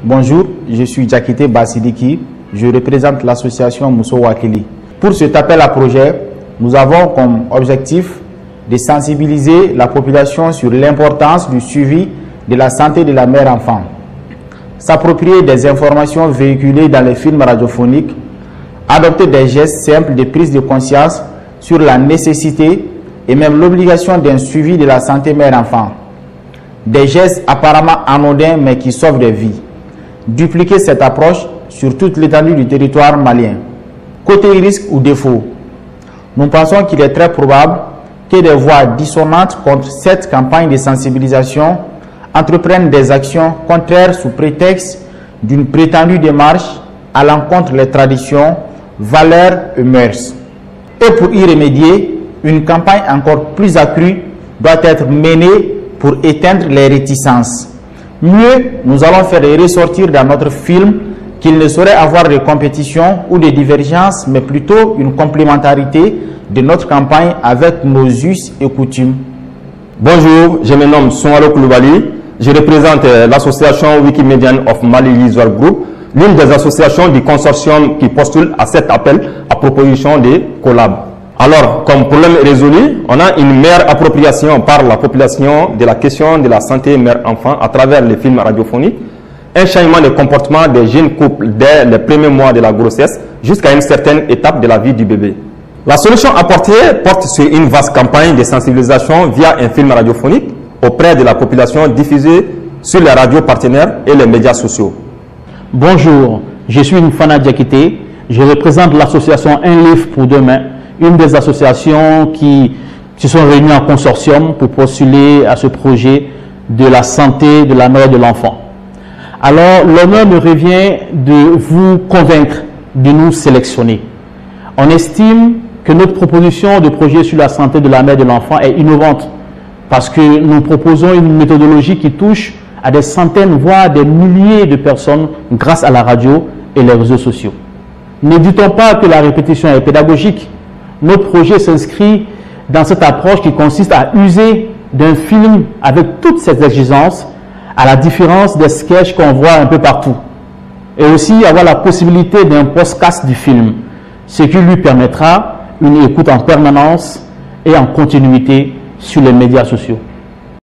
Bonjour, je suis Jakite Basidiki, je représente l'association Mousso Wakili. Pour cet appel à projet, nous avons comme objectif de sensibiliser la population sur l'importance du suivi de la santé de la mère-enfant, s'approprier des informations véhiculées dans les films radiophoniques, adopter des gestes simples de prise de conscience sur la nécessité et même l'obligation d'un suivi de la santé mère-enfant. Des gestes apparemment anodins mais qui sauvent des vies. Dupliquer cette approche sur toute l'étendue du territoire malien. Côté risque ou défaut, nous pensons qu'il est très probable que des voix dissonantes contre cette campagne de sensibilisation entreprennent des actions contraires sous prétexte d'une prétendue démarche à l'encontre des traditions, valeurs et mœurs. Et pour y remédier, une campagne encore plus accrue doit être menée pour éteindre les réticences. Mieux, nous allons faire ressortir dans notre film qu'il ne saurait avoir de compétition ou de divergence, mais plutôt une complémentarité de notre campagne avec nos us et coutumes. Bonjour, je me nomme Soumaré Koulibaly. Je représente l'association Wikimedian of Mali User Group, l'une des associations du consortium qui postule à cet appel à proposition de collab. Alors, comme problème résolu, on a une meilleure appropriation par la population de la question de la santé mère-enfant à travers les films radiophoniques, un changement de comportement des jeunes couples dès les premiers mois de la grossesse jusqu'à une certaine étape de la vie du bébé. La solution apportée porte sur une vaste campagne de sensibilisation via un film radiophonique auprès de la population diffusée sur les radios partenaires et les médias sociaux. Bonjour, je suis Nfana Diakite, je représente l'association Un Livre pour Demain, une des associations qui se sont réunies en consortium pour postuler à ce projet de la santé de la mère et de l'enfant. Alors, l'honneur me revient de vous convaincre de nous sélectionner. On estime que notre proposition de projet sur la santé de la mère et de l'enfant est innovante parce que nous proposons une méthodologie qui touche à des centaines, voire des milliers de personnes grâce à la radio et les réseaux sociaux. Ne dit-on pas que la répétition est pédagogique? Notre projet s'inscrit dans cette approche qui consiste à user d'un film avec toutes ses exigences, à la différence des sketchs qu'on voit un peu partout. Et aussi avoir la possibilité d'un podcast du film, ce qui lui permettra une écoute en permanence et en continuité sur les médias sociaux.